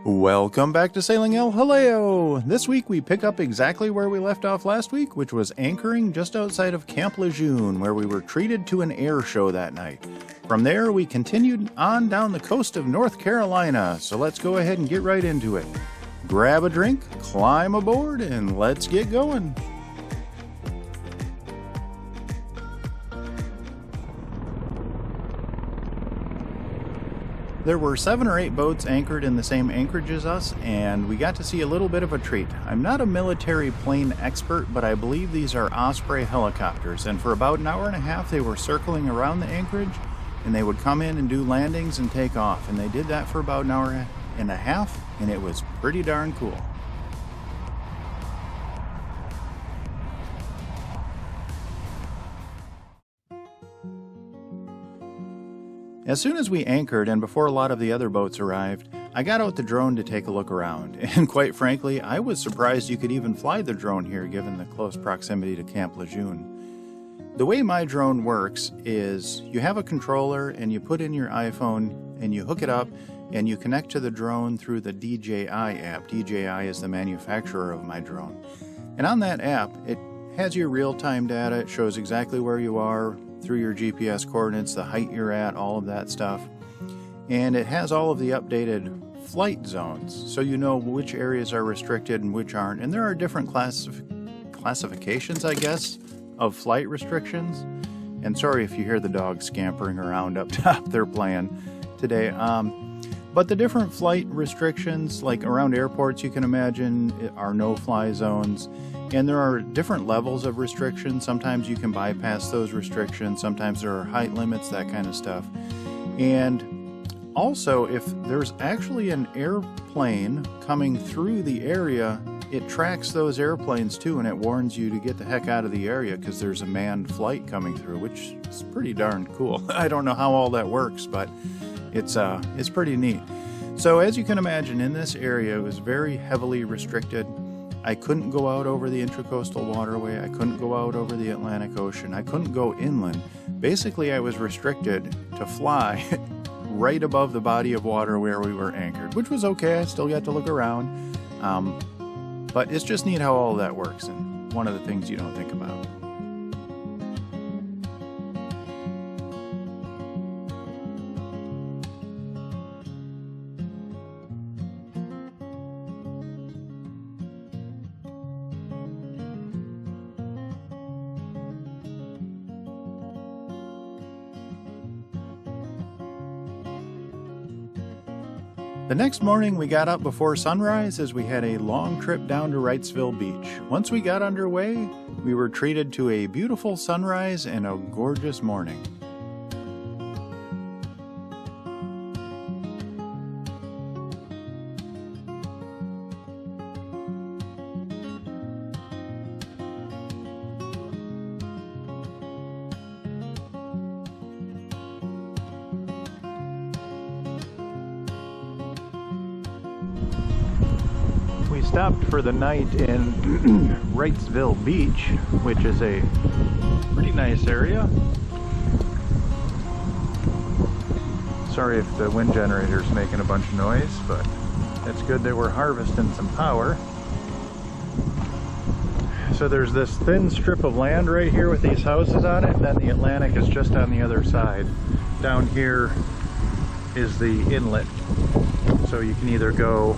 Welcome back to Sailing El Haleo! This week we pick up exactly where we left off last week, which was anchoring just outside of Camp Lejeune, where we were treated to an air show that night. From there we continued on down the coast of North Carolina, so let's go ahead and get right into it. Grab a drink, climb aboard, and let's get going! There were 7 or 8 boats anchored in the same anchorage as us, and we got to see a little bit of a treat. I'm not a military plane expert, but I believe these are Osprey helicopters, and for about an hour and a half they were circling around the anchorage, and they would come in and do landings and take off, and they did that for about an hour and a half, and it was pretty darn cool. As soon as we anchored and before a lot of the other boats arrived, I got out the drone to take a look around, and quite frankly, I was surprised you could even fly the drone here given the close proximity to Camp Lejeune. The way my drone works is you have a controller and you put in your iPhone and you hook it up and you connect to the drone through the DJI app. DJI is the manufacturer of my drone. And on that app, it has your real-time data, it shows exactly where you are, through your GPS coordinates, the height you're at, all of that stuff. And it has all of the updated flight zones, so you know which areas are restricted and which aren't. And there are different classifications, I guess, of flight restrictions. And sorry if you hear the dogs scampering around up top, they're playing today. But the different flight restrictions, like around airports, you can imagine, are no-fly zones. And there are different levels of restrictions. Sometimes you can bypass those restrictions. Sometimes there are height limits, that kind of stuff. And also, if there's actually an airplane coming through the area, it tracks those airplanes too, and it warns you to get the heck out of the area because there's a manned flight coming through, which is pretty darn cool. I don't know how all that works, but it's pretty neat. So as you can imagine, in this area, it was very heavily restricted. I couldn't go out over the Intracoastal Waterway, I couldn't go out over the Atlantic Ocean, I couldn't go inland. Basically, I was restricted to fly right above the body of water where we were anchored, which was okay, I still got to look around. But it's just neat how all of that works, and one of the things you don't think about. The next morning we got up before sunrise as we had a long trip down to Wrightsville Beach. Once we got underway, we were treated to a beautiful sunrise and a gorgeous morning. We stopped for the night in Wrightsville Beach, which is a pretty nice area. Sorry if the wind generator's making a bunch of noise, but it's good that we're harvesting some power. So there's this thin strip of land right here with these houses on it, and then the Atlantic is just on the other side. Down here is the inlet, so you can either go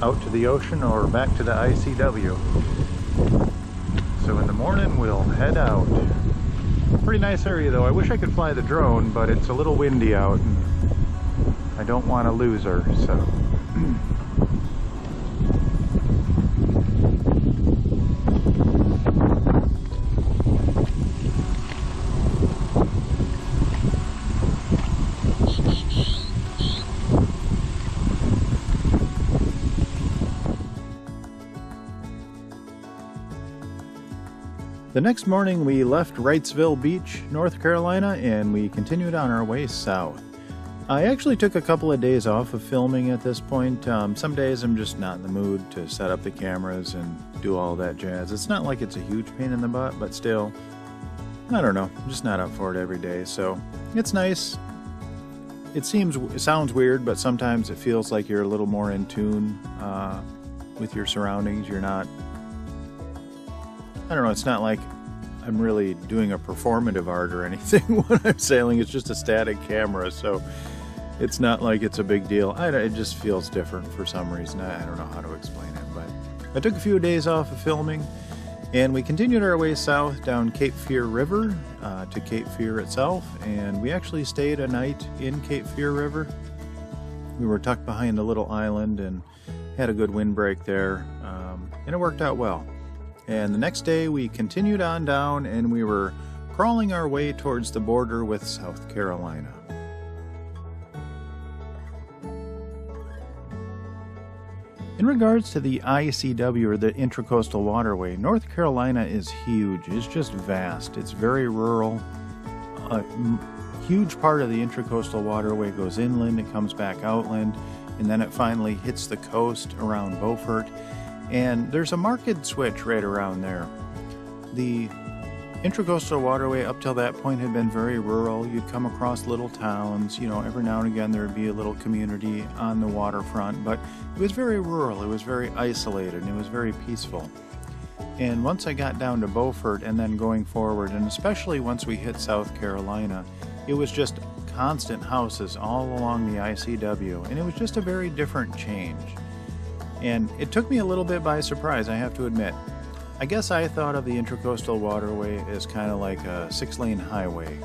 out to the ocean or back to the ICW. So in the morning we'll head out. Pretty nice area though. I wish I could fly the drone, but it's a little windy out and I don't want to lose her, so The next morning we left Wrightsville Beach, North Carolina, and we continued on our way south. I actually took a couple of days off of filming at this point. Some days I'm just not in the mood to set up the cameras and do all that jazz. It's not like it's a huge pain in the butt, but still, I don't know, I'm just not up for it every day. So it's nice it sounds weird, but sometimes it feels like you're a little more in tune with your surroundings. You're not, I don't know, it's not like I'm really doing a performative art or anything when I'm sailing. It's just a static camera, so it's not like it's a big deal. It just feels different for some reason. I don't know how to explain it, but I took a few days off of filming, and we continued our way south down Cape Fear River to Cape Fear itself, and we actually stayed a night in Cape Fear River. We were tucked behind a little island and had a good windbreak there, and it worked out well. And the next day we continued on down, and we were crawling our way towards the border with South Carolina. In regards to the ICW, or the Intracoastal Waterway, North Carolina is huge. It's just vast. It's very rural. A huge part of the Intracoastal Waterway goes inland, it comes back outland, and then it finally hits the coast around Beaufort. And there's a market switch right around there. The Intracoastal Waterway up till that point had been very rural. You'd come across little towns, every now and again there would be a little community on the waterfront, but it was very rural, it was very isolated, and it was very peaceful. And once I got down to Beaufort and then going forward, and especially once we hit South Carolina, it was just constant houses all along the ICW, and it was just a very different change. And it took me a little bit by surprise, I have to admit. I guess I thought of the Intracoastal Waterway as kind of like a 6-lane highway.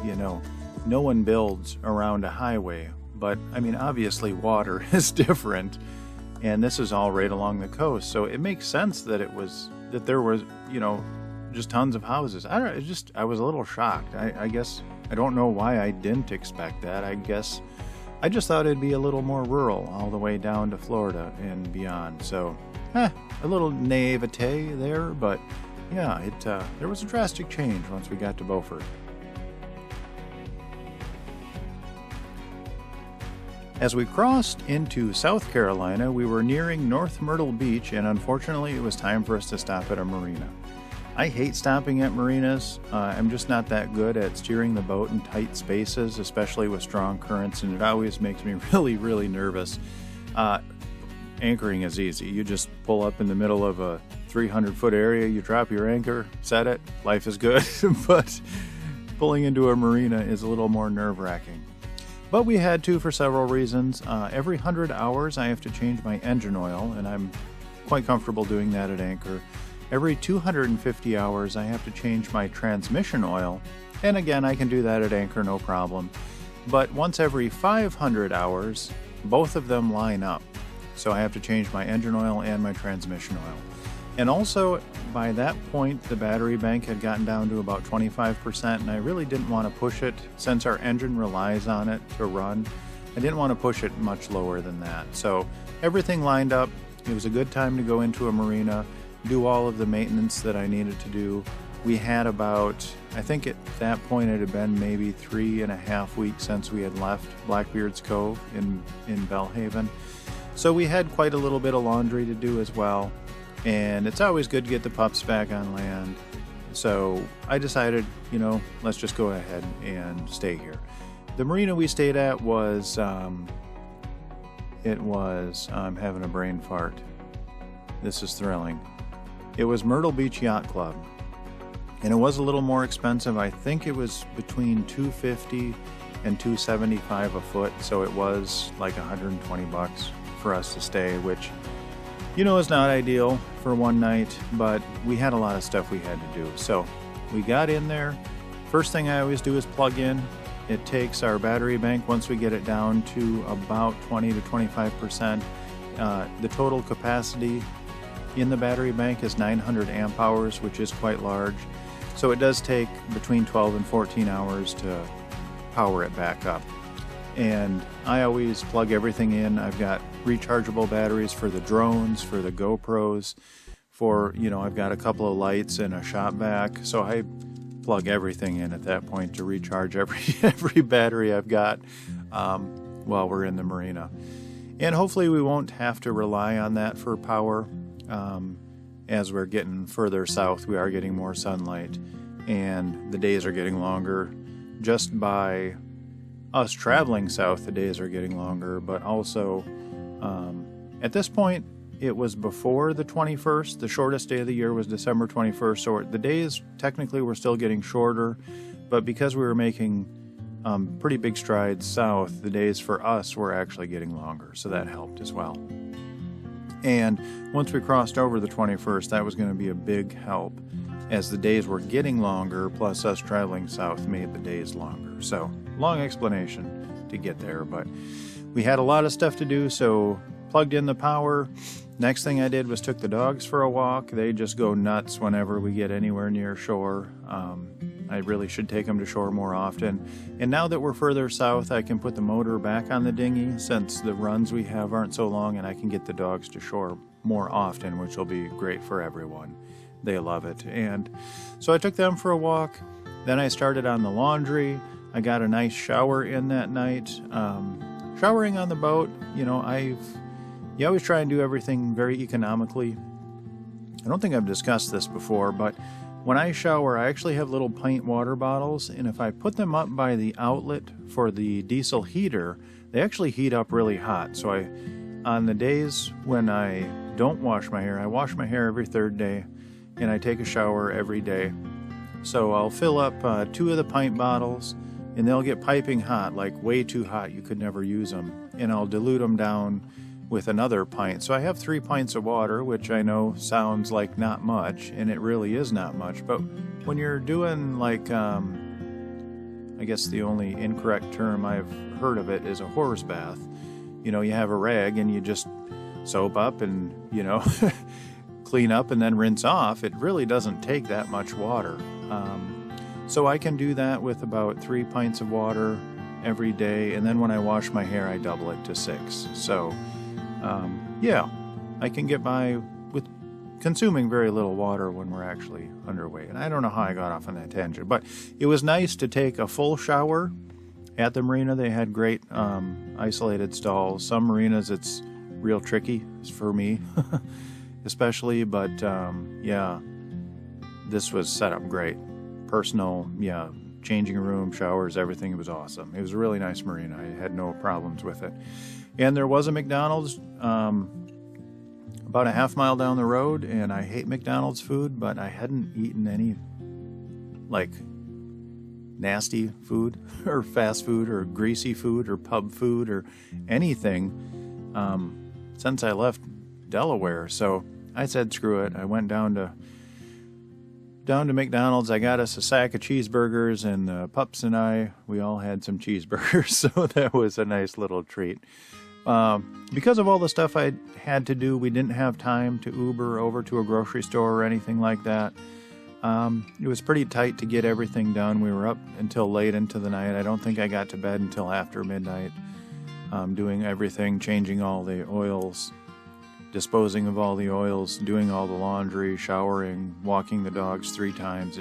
No one builds around a highway, but I mean, obviously water is different, and this is all right along the coast, so it makes sense that there was just tons of houses. I was a little shocked. I guess I don't know why I didn't expect that. I guess I just thought it'd be a little more rural all the way down to Florida and beyond. So a little naivete there, but yeah, there was a drastic change once we got to Beaufort. As we crossed into South Carolina, we were nearing North Myrtle Beach, and unfortunately it was time for us to stop at a marina. I hate stopping at marinas. I'm just not that good at steering the boat in tight spaces, especially with strong currents, and it always makes me really, really nervous. Anchoring is easy. You just pull up in the middle of a 300-foot area, you drop your anchor, set it, life is good. But pulling into a marina is a little more nerve-wracking. But we had to for several reasons. Every 100 hours I have to change my engine oil, and I'm quite comfortable doing that at anchor. Every 250 hours I have to change my transmission oil, and again I can do that at anchor, no problem. But once every 500 hours, both of them line up. So I have to change my engine oil and my transmission oil. And also, by that point, the battery bank had gotten down to about 25%, and I really didn't want to push it, since our engine relies on it to run. I didn't want to push it much lower than that. So everything lined up. It was a good time to go into a marina, do all of the maintenance that I needed to do. We had about, I think at that point it had been maybe 3.5 weeks since we had left Blackbeard's Cove in Belhaven. So we had quite a little bit of laundry to do as well, and it's always good to get the pups back on land. So I decided, let's just go ahead and stay here. The marina we stayed at was, I'm having a brain fart. This is thrilling. It was Myrtle Beach Yacht Club, and it was a little more expensive. I think it was between $250 and $275 a foot, so it was like $120 for us to stay, which is not ideal for one night, but we had a lot of stuff we had to do. So we got in there. First thing I always do is plug in. It takes our battery bank, once we get it down to about 20 to 25%. The total capacity in the battery bank is 900 amp hours, which is quite large. So it does take between 12 and 14 hours to power it back up. And I always plug everything in. I've got rechargeable batteries for the drones, for the GoPros, I've got a couple of lights and a shop vac. So I plug everything in at that point to recharge every battery I've got while we're in the marina. And hopefully we won't have to rely on that for power. As we're getting further south, we are getting more sunlight, and the days are getting longer just by us traveling south, the days are getting longer, but also at this point, it was before the 21st. The shortest day of the year was December 21st, so the days technically were still getting shorter, but because we were making pretty big strides south, the days for us were actually getting longer, so that helped as well. And once we crossed over the 21st, that was going to be a big help, as the days were getting longer, plus us traveling south made the days longer. So, long explanation to get there, but we had a lot of stuff to do, so plugged in the power. Next thing I did was took the dogs for a walk. They just go nuts whenever we get anywhere near shore. I really should take them to shore more often. And now that we're further south, I can put the motor back on the dinghy since the runs we have aren't so long, and I can get the dogs to shore more often, which will be great for everyone. They love it. And so I took them for a walk. Then I started on the laundry. I got a nice shower in that night. Showering on the boat, you always try and do everything very economically. I don't think I've discussed this before, but when I shower, I actually have little pint water bottles, and if I put them up by the outlet for the diesel heater, they actually heat up really hot. So on the days when I don't wash my hair, I wash my hair every third day, and I take a shower every day. So I'll fill up 2 of the pint bottles, and they'll get piping hot, like way too hot, you could never use them, and I'll dilute them down with another pint. So I have 3 pints of water, which I know sounds like not much, and it really is not much. But when you're doing like, I guess the only incorrect term I've heard of it is a horse bath. You have a rag and you just soap up and, clean up and then rinse off. It really doesn't take that much water. So I can do that with about 3 pints of water every day. And then when I wash my hair, I double it to 6. So yeah, I can get by with consuming very little water when we're actually underway. And I don't know how I got off on that tangent, but it was nice to take a full shower at the marina. They had great isolated stalls. Some marinas it's real tricky for me, especially, but yeah, this was set up great. Personal, yeah, changing room, showers, everything. It was awesome. It was a really nice marina. I had no problems with it. And there was a McDonald's about a half mile down the road, and I hate McDonald's food, but I hadn't eaten any like nasty food or fast food or greasy food or pub food or anything since I left Delaware. So I said screw it. I went down to McDonald's. I got us a sack of cheeseburgers, and the pups and we all had some cheeseburgers, so that was a nice little treat. Because of all the stuff I had to do, we didn't have time to Uber over to a grocery store or anything like that. It was pretty tight to get everything done. We were up until late into the night. I don't think I got to bed until after midnight, doing everything, changing all the oils, disposing of all the oils, doing all the laundry, showering, walking the dogs 3 times.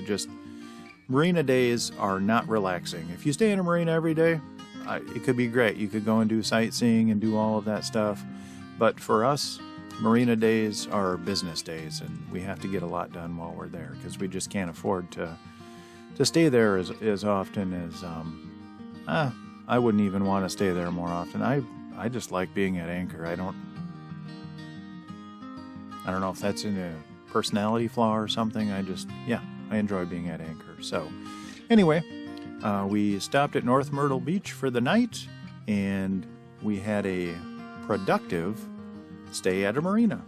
Marina days are not relaxing. If you stay in a marina every day, it could be great. You could go and do sightseeing and do all of that stuff. But for us, marina days are business days, and we have to get a lot done while we're there because we just can't afford to stay there as often as... I wouldn't even want to stay there more often. I just like being at anchor. I don't know if that's in a personality flaw or something. I enjoy being at anchor. So anyway, we stopped at North Myrtle Beach for the night, and we had a productive stay at a marina.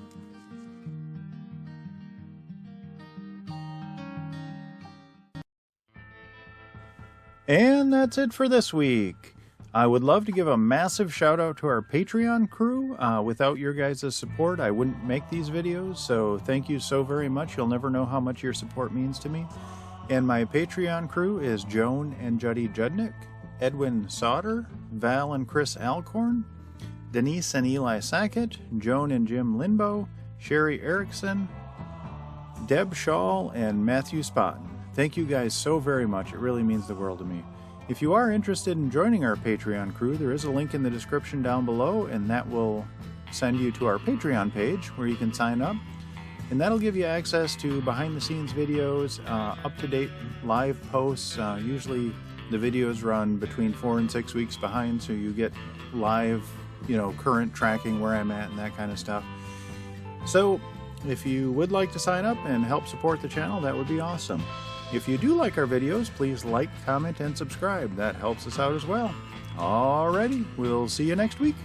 And that's it for this week. I would love to give a massive shout out to our Patreon crew. Without your guys' support, I wouldn't make these videos, so thank you so very much. You'll never know how much your support means to me. And my Patreon crew is Joan and Juddy Judnick, Edwin Sauter, Val and Chris Alcorn, Denise and Eli Sackett, Joan and Jim Linbow, Sherry Erickson, Deb Shaw, and Matthew Spotton. Thank you guys so very much. It really means the world to me. If you are interested in joining our Patreon crew, there is a link in the description down below, and that will send you to our Patreon page where you can sign up. And that'll give you access to behind-the-scenes videos, up-to-date live posts, usually The videos run between 4 and 6 weeks behind, so you get live, current tracking where I'm at and that kind of stuff. So if you would like to sign up and help support the channel, that would be awesome. If you do like our videos, please like, comment, and subscribe. That helps us out as well. Alrighty, we'll see you next week.